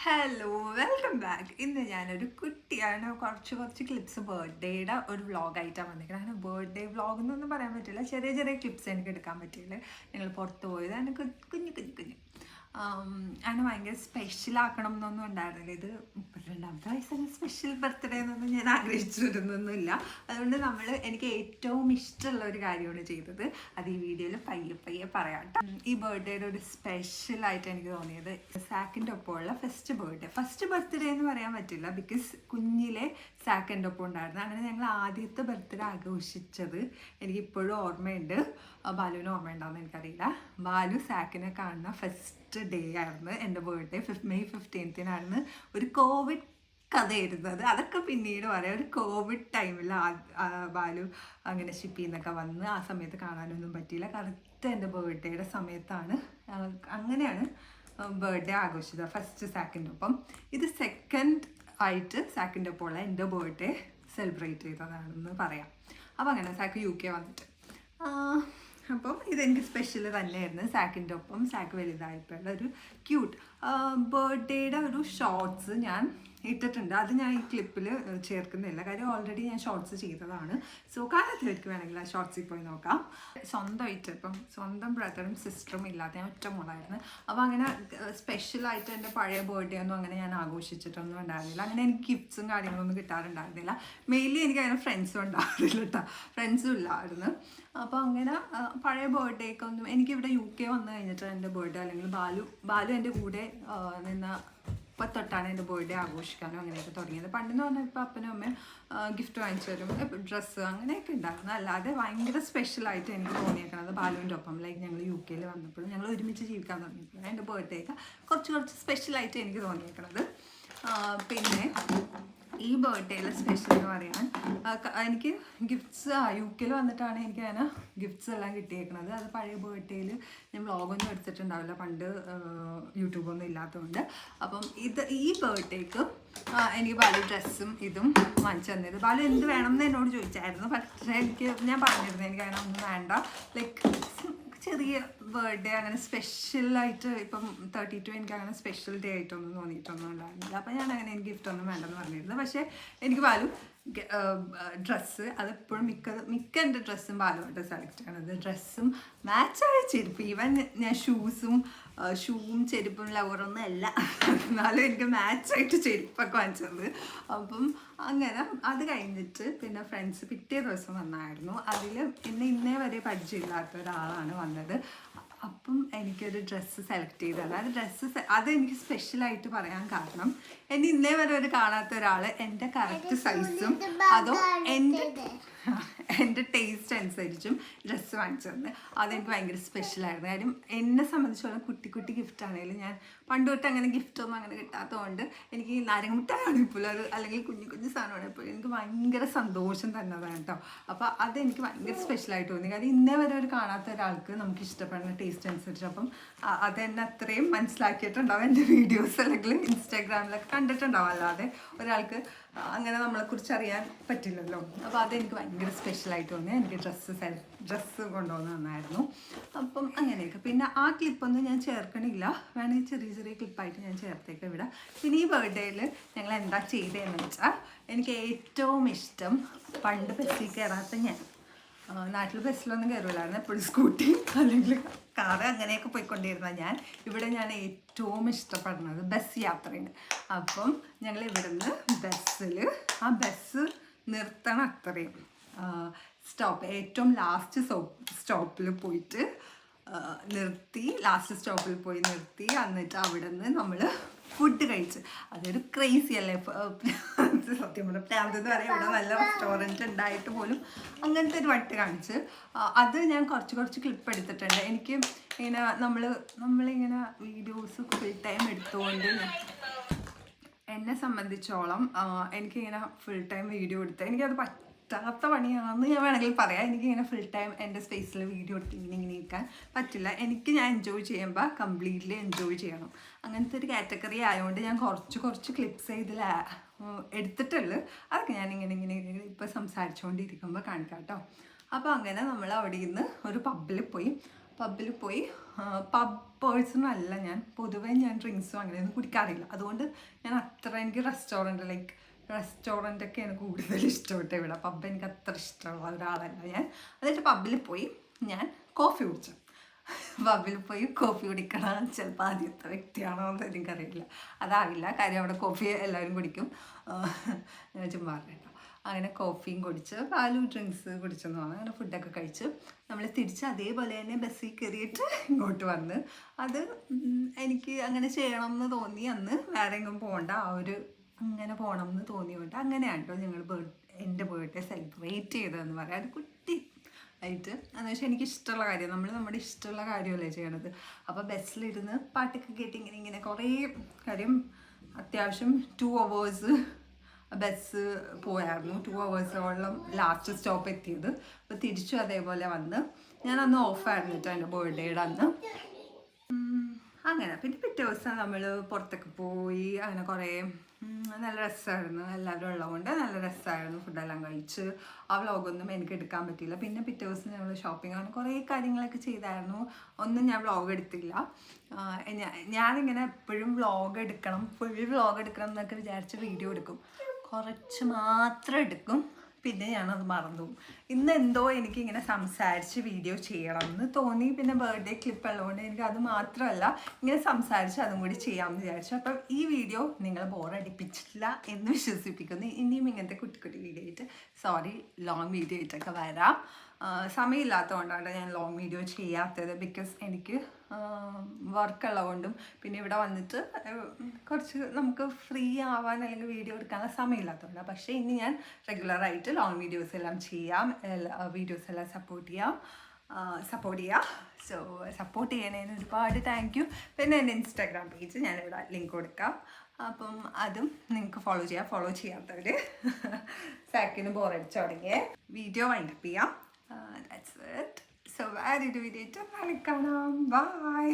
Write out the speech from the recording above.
Hello welcome back. ഇന്ന് ഞാനൊരു കുട്ടിയാണ് കുറച്ച് ക്ലിപ്സ് ബർത്ത്ഡേയുടെ ഒരു വ്ളോഗായിട്ടാണ് വന്നിരിക്കുന്നത്. അങ്ങനെ ബർത്ത്ഡേ വ്ളോഗ് എന്നൊന്നും പറയാൻ പറ്റില്ല, ചെറിയ ചെറിയ ക്ലിപ്സ് എനിക്ക് എടുക്കാൻ പറ്റില്ല. ഞങ്ങൾ പുറത്ത് പോയത് അങ്ങനെ കുഞ്ഞു അങ്ങനെ ഭയങ്കര സ്പെഷ്യലാക്കണം എന്നൊന്നും ഉണ്ടായിരുന്നില്ല. ഇത് 32ാമത്തെ വയസ്സിന് സ്പെഷ്യൽ ബർത്ത്ഡേ എന്നൊന്നും ഞാൻ ആഗ്രഹിച്ചിരുന്നൊന്നുമില്ല. അതുകൊണ്ട് എനിക്ക് ഏറ്റവും ഇഷ്ടമുള്ള ഒരു കാര്യമാണ് ചെയ്തത്. അത് ഈ വീഡിയോയിൽ പയ്യെ പറയാം കേട്ടോ. ഈ ബർത്ത്ഡേയുടെ ഒരു സ്പെഷ്യലായിട്ട് എനിക്ക് തോന്നിയത് സാക്കിൻ്റെ ഒപ്പമുള്ള ഫസ്റ്റ് ബർത്ത്ഡേ എന്ന് പറയാൻ പറ്റില്ല, ബിക്കോസ് കുഞ്ഞിലെ സാക്കിൻ്റെ ഒപ്പം ഉണ്ടായിരുന്നു. അങ്ങനെ ഞങ്ങൾ ആദ്യത്തെ ബർത്ത്ഡേ ആഘോഷിച്ചത് എനിക്കിപ്പോഴും ഓർമ്മയുണ്ട്. ബാലുവിന് ഓർമ്മയുണ്ടാവുമെന്ന് എനിക്കറിയില്ല. ബാലു സാക്കിനെ കാണുന്ന ഫസ്റ്റ് ഡേ ആയിരുന്നു എൻ്റെ ബർത്ത്ഡേ. മെയ് 15-നായിരുന്നു. ഒരു കോവിഡ് കഥയായിരുന്നത്. അതൊക്കെ പിന്നീട് പറയാം. ഒരു കോവിഡ് ടൈമിൽ ബാലു അങ്ങനെ ഷിപ്പിൽ നിന്നൊക്കെ വന്ന് ആ സമയത്ത് കാണാനൊന്നും പറ്റിയില്ല. കറക്റ്റ് എൻ്റെ ബർത്ത്ഡേയുടെ സമയത്താണ്. അങ്ങനെയാണ് ബർത്ത്ഡേ ആഘോഷിച്ചത് ഫസ്റ്റ് സാക്കിൻ്റെ ഒപ്പം. ഇത് സെക്കൻഡ് ആയിട്ട് സാക്കിൻ്റെ ഒപ്പമുള്ള എൻ്റെ ബർത്ത്ഡേ സെലിബ്രേറ്റ് ചെയ്തതാണെന്ന് പറയാം. അപ്പോൾ അങ്ങനെ സാക്ക് UK വന്നിട്ട് അപ്പം ഇതെനിക്ക് സ്പെഷ്യൽ തന്നെയായിരുന്നു. സാക്കിൻ്റെ ഒപ്പം സാക്ക് വലുതായപ്പോഴുള്ള ഒരു ക്യൂട്ട് ബർത്ത്ഡേയുടെ ഒരു ഷോർട്സ് ഞാൻ ഇട്ടിട്ടുണ്ട്. അത് ഞാൻ ഈ ക്ലിപ്പിൽ ചേർക്കുന്നില്ല, കാര്യം ഓൾറെഡി ഞാൻ ഷോർട്സ് ചെയ്തതാണ്. സോ കാണാത്തവർക്ക് വേണമെങ്കിൽ ആ ഷോർട്സിൽ പോയി നോക്കാം. സ്വന്തമായിട്ട് ഇപ്പം സ്വന്തം ബ്രദറും സിസ്റ്ററും ഇല്ലാത്ത ഞാൻ ഒറ്റ മോളായിരുന്നു. അപ്പോൾ അങ്ങനെ സ്പെഷ്യലായിട്ട് എൻ്റെ പഴയ ബർത്ത്ഡേ ഒന്നും അങ്ങനെ ഞാൻ ആഘോഷിച്ചിട്ടൊന്നും ഉണ്ടായിരുന്നില്ല. അങ്ങനെ എനിക്ക് ഗിഫ്റ്റ്സും കാര്യങ്ങളൊന്നും കിട്ടാറുണ്ടായിരുന്നില്ല. മെയിൻലി എനിക്ക് അതിന് ഫ്രണ്ട്സും ഉണ്ടായിരുന്നില്ല കേട്ടോ, ഫ്രണ്ട്സും ഇല്ലായിരുന്നു. അപ്പോൾ അങ്ങനെ പഴയ ബർത്ത്ഡേക്ക് ഒന്നും എനിക്കിവിടെ UK വന്നു കഴിഞ്ഞിട്ട് എൻ്റെ ബർത്ത്ഡേ അല്ലെങ്കിൽ ബാലു എൻ്റെ കൂടെ നിന്ന ഇപ്പം തൊട്ടാണ് എൻ്റെ ബർത്ത്ഡേ ആഘോഷിക്കാനും അങ്ങനെയൊക്കെ തുടങ്ങിയത്. പണ്ടെന്ന് പറഞ്ഞാൽ ഇപ്പോൾ അപ്പനും അമ്മയും ഗിഫ്റ്റ് വാങ്ങിച്ചു തരും, ഡ്രസ്സ് അങ്ങനെയൊക്കെ ഉണ്ടായിരുന്നു. അല്ലാതെ ഭയങ്കര സ്പെഷ്യലായിട്ട് എനിക്ക് തോന്നിയേക്കണത് ബാലുവിൻ്റെ ഒപ്പം, ലൈക്ക് ഞങ്ങൾ UK വന്നപ്പോഴും ഞങ്ങൾ ഒരുമിച്ച് ജീവിക്കാൻ തുടങ്ങിയപ്പോഴും എൻ്റെ ബർത്ത്ഡേക്ക് കുറച്ച് സ്പെഷ്യലായിട്ട് എനിക്ക് തോന്നിയേക്കണത്. പിന്നെ ഈ ബർത്ത്ഡേയിലെ സ്പെഷ്യൽ എന്ന് പറയാൻ എനിക്ക് ഗിഫ്റ്റ്സ് UK വന്നിട്ടാണ് എനിക്ക് അങ്ങനെ ഗിഫ്റ്റ്സ് എല്ലാം കിട്ടിയേക്കുന്നത്. അത് പഴയ ബർത്ത്ഡേയിൽ ഞാൻ വ്ളോഗൊന്നും എടുത്തിട്ടുണ്ടാവില്ല, പണ്ട് യൂട്യൂബൊന്നും ഇല്ലാത്തതുകൊണ്ട്. അപ്പം ഈ ബർത്ത്ഡേക്ക് എനിക്ക് ബാലു ഡ്രസ്സും ഇതും വാങ്ങിച്ചു തന്നത്. ബാലു എന്ത് വേണം എന്ന് എന്നോട് ചോദിച്ചായിരുന്നു. പക്ഷേ ഞാൻ പറഞ്ഞിരുന്നു എനിക്ക് അങ്ങനെ ഒന്നും വേണ്ട, ലൈക്ക് ചെറിയ ബർത്ത്ഡേ അങ്ങനെ സ്പെഷ്യലായിട്ട് ഇപ്പം 32 എനിക്ക് അങ്ങനെ സ്പെഷ്യൽ ഡേ ആയിട്ടൊന്നും തോന്നിയിട്ടൊന്നും ഉണ്ടായിരുന്നില്ല. അപ്പം ഞാൻ അങ്ങനെ എനിക്ക് ഗിഫ്റ്റൊന്നും വേണ്ടെന്ന് പറഞ്ഞിരുന്നു. പക്ഷേ എനിക്ക് ബാലു ഡ്രസ്സ് അതെപ്പോഴും മിക്ക എൻ്റെ ഡ്രസ്സും ബാലുവായിട്ട് സെലക്ട് ചെയ്യണത്. ഡ്രസ്സും മാച്ചായ ചെരുപ്പ്, ഈവൻ ഞാൻ ഷൂവും ചെരുപ്പും ലവറൊന്നും അല്ല, എന്നാലും എനിക്ക് മാച്ചായിട്ട് ചെരുപ്പൊക്കെ വാങ്ങിച്ചത്. അപ്പം അങ്ങനെ അത് കഴിഞ്ഞിട്ട് പിന്നെ ഫ്രണ്ട്സ് പിറ്റേ ദിവസം വന്നായിരുന്നു. അതിൽ ഇന്നേ വരെ പരിചയമില്ലാത്ത ഒരാളാണ് വന്നത്. അപ്പം എനിക്കൊരു ഡ്രസ്സ് സെലക്ട് ചെയ്തത്. അതെനിക്ക് സ്പെഷ്യലായിട്ട് പറയാൻ കാരണം ഇന്നേ വരെ ഒരു കാണാത്ത ഒരാൾ എൻ്റെ കറക്റ്റ് സൈസും അതോ എൻ്റെ ടേസ്റ്റ് അനുസരിച്ചും ഡ്രസ്സ് വാങ്ങിച്ചു തന്നെ അതെനിക്ക് ഭയങ്കര സ്പെഷ്യലായിരുന്നു. കാര്യം എന്നെ സംബന്ധിച്ചോളം കുട്ടി ഗിഫ്റ്റ് ആണെങ്കിലും ഞാൻ പണ്ട് തൊട്ട് അങ്ങനെ ഗിഫ്റ്റൊന്നും അങ്ങനെ കിട്ടാത്തതുകൊണ്ട് എനിക്ക് നാരങ്ങമിഠായി ഇപ്പോൾ അല്ലെങ്കിൽ കുഞ്ഞു സാധനമാണ് ഇപ്പോൾ എനിക്ക് ഭയങ്കര സന്തോഷം തന്നതാണ് കേട്ടോ. അപ്പോൾ അതെനിക്ക് ഭയങ്കര സ്പെഷ്യലായിട്ട് തോന്നി. കാര്യം ഇന്നേ വരെ ഒരു കാണാത്ത ഒരാൾക്ക് നമുക്ക് ഇഷ്ടപ്പെടുന്ന ടേസ്റ്റ് അനുസരിച്ച് അപ്പം അതെന്നെ അത്രയും മനസ്സിലാക്കിയിട്ടുണ്ടാവും. എൻ്റെ വീഡിയോസ് അല്ലെങ്കിൽ ഇൻസ്റ്റാഗ്രാമിലൊക്കെ കണ്ടിട്ടുണ്ടാവും. അല്ലാതെ ഒരാൾക്ക് അങ്ങനെ നമ്മളെക്കുറിച്ച് അറിയാൻ പറ്റില്ലല്ലോ. അപ്പോൾ അതെനിക്ക് ഭയങ്കര സ്പെഷ്യലായിട്ട് തോന്നി. എനിക്ക് ഡ്രസ്സ് കൊണ്ടുവന്ന് തന്നായിരുന്നു. അപ്പം അങ്ങനെയൊക്കെ. പിന്നെ ആ ക്ലിപ്പൊന്നും ഞാൻ ചേർക്കണില്ല, വേണമെങ്കിൽ ചെറിയ ക്ലിപ്പായിട്ട് ഞാൻ ചേർത്തേക്കാം ഇവിടെ. പിന്നെ ഈ ബർത്ത്ഡേയിൽ ഞങ്ങൾ എന്താ ചെയ്തതെന്ന് വെച്ചാൽ എനിക്ക് ഏറ്റവും ഇഷ്ടം, പണ്ട് ബസ്സിൽ കയറാത്ത ഞാൻ, നാട്ടിൽ ബസ്സിലൊന്നും കയറില്ലായിരുന്നു, എപ്പോഴും സ്കൂട്ടി അല്ലെങ്കിൽ കാറ് അങ്ങനെയൊക്കെ പോയിക്കൊണ്ടിരുന്ന ഇവിടെ ഞാൻ ഏറ്റവും ഇഷ്ടപ്പെടുന്നത് ബസ് യാത്രയാണ്. അപ്പം ഞങ്ങൾ ഇവിടുന്ന് ആ ബസ് നിർത്തണ അത്രയും ഏറ്റവും ലാസ്റ്റ് സ്റ്റോപ്പിൽ പോയിട്ട് ലാസ്റ്റ് സ്റ്റോപ്പിൽ പോയി നിർത്തി, എന്നിട്ട് അവിടെ നിന്ന് നമ്മൾ ഫുഡ് കഴിച്ച്. അതൊരു ക്രേസി അല്ലേ സത്യം പറഞ്ഞാൽ. പ്രാന്തെന്ന് പറയാം, ഇവിടെ നല്ല റെസ്റ്റോറൻറ്റ് ഉണ്ടായിട്ട് പോലും അങ്ങനത്തെ ഒരു വട്ട് കാണിച്ച്. അത് ഞാൻ കുറച്ച് ക്ലിപ്പ് എടുത്തിട്ടുണ്ട്. എനിക്ക് ഇങ്ങനെ നമ്മളിങ്ങനെ വീഡിയോസ് ഫുൾ ടൈം എടുത്തുകൊണ്ട് എന്നെ സംബന്ധിച്ചോളം എനിക്കിങ്ങനെ ഫുൾ ടൈം വീഡിയോ എടുത്ത് എനിക്കത് പറ്റാത്ത പണിയാണെന്ന് ഞാൻ വേണമെങ്കിൽ പറയാം. എനിക്കിങ്ങനെ ഫുൾ ടൈം എൻ്റെ സ്പേസിൽ വീഡിയോ എടുത്ത് ഇങ്ങനെ ഇരിക്കാൻ പറ്റില്ല. ഞാൻ എൻജോയ് ചെയ്യുമ്പോൾ കംപ്ലീറ്റ്ലി എൻജോയ് ചെയ്യണം. അങ്ങനത്തെ ഒരു കാറ്റഗറി ആയതുകൊണ്ട് ഞാൻ കുറച്ച് ക്ലിപ്സ് ഇതിൽ എടുത്തിട്ടുള്ളൂ. അതൊക്കെ ഞാൻ ഇങ്ങനെ ഇപ്പോൾ സംസാരിച്ചുകൊണ്ടിരിക്കുമ്പോൾ കാണിക്കാം കേട്ടോ. അപ്പോൾ അങ്ങനെ നമ്മൾ അവിടെ നിന്ന് ഒരു പബ്ബിൽ പോയി പബ് പേഴ്സണൽ അല്ല ഞാൻ. പൊതുവേ ഞാൻ ഡ്രിങ്ക്സും അങ്ങനെയൊന്നും കുടിക്കാറില്ല. അതുകൊണ്ട് ഞാൻ അത്ര എനിക്ക് റെസ്റ്റോറൻറ്റൊക്കെയാണ് കൂടുതൽ ഇഷ്ടപ്പെട്ടത്. ഇവിടെ പബ്ബ് എനിക്ക് അത്ര ഇഷ്ടമുള്ള ഒരാളല്ല ഞാൻ. എന്നിട്ട് പബ്ബിൽ പോയി ഞാൻ കോഫി കുടിച്ചു. പബ്ബിൽ പോയി കോഫി കുടിക്കണം ചിലപ്പോൾ ആദ്യത്തെ വ്യക്തിയാണോ എന്ന് എനിക്കറിയില്ല. അതാവില്ല, കാര്യം അവിടെ കോഫി എല്ലാവരും കുടിക്കും. ചുമ്മാ കേട്ടോ. അങ്ങനെ കോഫിയും കുടിച്ച് പാലും ഡ്രിങ്ക്സ് കുടിച്ചെന്ന് പറഞ്ഞു. അങ്ങനെ ഫുഡൊക്കെ കഴിച്ച് നമ്മൾ തിരിച്ച് അതേപോലെ തന്നെ ബസ്സിൽ കയറിയിട്ട് ഇങ്ങോട്ട് വന്ന്. അത് എനിക്ക് അങ്ങനെ ചെയ്യണം എന്ന് തോന്നി. അന്ന് വേറെ എങ്ങും പോകണ്ട, അങ്ങനെ പോകണം എന്ന് തോന്നിയോണ്ട് അങ്ങനെയാണ് കേട്ടോ ഞങ്ങൾ എൻ്റെ ബർത്ത്ഡേ സെലിബ്രേറ്റ് ചെയ്തതെന്ന് പറയാം. അത് കുട്ടി ആയിട്ട് എന്ന് വെച്ചാൽ എനിക്ക് ഇഷ്ടമുള്ള കാര്യം, നമ്മൾ നമ്മുടെ ഇഷ്ടമുള്ള കാര്യമല്ലേ ചെയ്യണത്. അപ്പോൾ ബസ്സിലിരുന്ന് പാട്ടൊക്കെ കേട്ട് ഇങ്ങനെ കുറേ കാര്യം. അത്യാവശ്യം 2 hours ബസ് പോയായിരുന്നു. 2 hours ലാസ്റ്റ് സ്റ്റോപ്പ് എത്തിയത്. അപ്പോൾ തിരിച്ചു അതേപോലെ വന്ന്. ഞാൻ അന്ന് ഓഫായിരുന്നു കേട്ടോ എൻ്റെ ബർത്ത്ഡേയുടെ അന്ന്. അങ്ങനെ പിന്നെ പിറ്റേ ദിവസം നമ്മൾ പുറത്തൊക്കെ പോയി. അങ്ങനെ കുറേ നല്ല രസമായിരുന്നു. എല്ലാവരും ഉള്ളതുകൊണ്ട് നല്ല രസമായിരുന്നു. ഫുഡെല്ലാം കഴിച്ച്. ആ വ്ളോഗൊന്നും എനിക്ക് എടുക്കാൻ പറ്റിയില്ല. പിന്നെ പിറ്റേ ദിവസം ഞങ്ങൾ ഷോപ്പിംഗ് അങ്ങനെ കുറേ കാര്യങ്ങളൊക്കെ ചെയ്തായിരുന്നു. ഒന്നും ഞാൻ വ്ളോഗ് എടുത്തില്ല. ഞാനിങ്ങനെ എപ്പോഴും വ്ളോഗ് എടുക്കണം, ഫുൾ വ്ളോഗ് എടുക്കണം എന്നൊക്കെ വിചാരിച്ച് വീഡിയോ എടുക്കും. കുറച്ച് മാത്രം എടുക്കും, പിന്നെ ഞാനത് മറന്നു പോകും. ഇന്ന് എന്തോ എനിക്കിങ്ങനെ സംസാരിച്ച് വീഡിയോ ചെയ്യണം എന്ന് തോന്നി. പിന്നെ ബർത്ത്ഡേ ക്ലിപ്പ് ഉള്ളതുകൊണ്ട് എനിക്ക് അത് മാത്രമല്ല ഇങ്ങനെ സംസാരിച്ച് അതും കൂടി ചെയ്യാമെന്ന് വിചാരിച്ചു. അപ്പം ഈ വീഡിയോ നിങ്ങൾ ബോറടിപ്പിച്ചിട്ടില്ല എന്ന് വിശ്വസിപ്പിക്കുന്നു. ഇനിയും ഇങ്ങനത്തെ കുട്ടി കുട്ടി വീഡിയോ ആയിട്ട് ലോങ് വീഡിയോ ആയിട്ടൊക്കെ വരാം. സമയമില്ലാത്തതുകൊണ്ടാണ് ഞാൻ ലോങ് വീഡിയോ ചെയ്യാത്തത്. ബിക്കോസ് എനിക്ക് വർക്കുള്ളതുകൊണ്ടും പിന്നെ ഇവിടെ വന്നിട്ട് കുറച്ച് നമുക്ക് ഫ്രീ ആവാൻ അല്ലെങ്കിൽ വീഡിയോ എടുക്കാനുള്ള സമയമില്ലാത്തതുകൊണ്ടാണ്. പക്ഷേ ഇനി ഞാൻ റെഗുലറായിട്ട് ലോങ് വീഡിയോസ് എല്ലാം ചെയ്യാം. വീഡിയോസ് എല്ലാം സപ്പോർട്ട് ചെയ്യാം. സോ സപ്പോർട്ട് ചെയ്യണതിന് ഒരുപാട് താങ്ക് യു. പിന്നെ എൻ്റെ ഇൻസ്റ്റാഗ്രാം പേജ് ഞാനിവിടെ ലിങ്ക് കൊടുക്കാം. അപ്പം അതും നിങ്ങൾക്ക് ഫോളോ ചെയ്യാത്തവർ സാക്കിന് ബോറടിച്ചു തുടങ്ങിയ വീഡിയോ വൈൻഡപ്പ് ചെയ്യാം. That's it. So, വേറൊരു വീഡിയോ ആയിട്ട് കാണാം. ബൈ.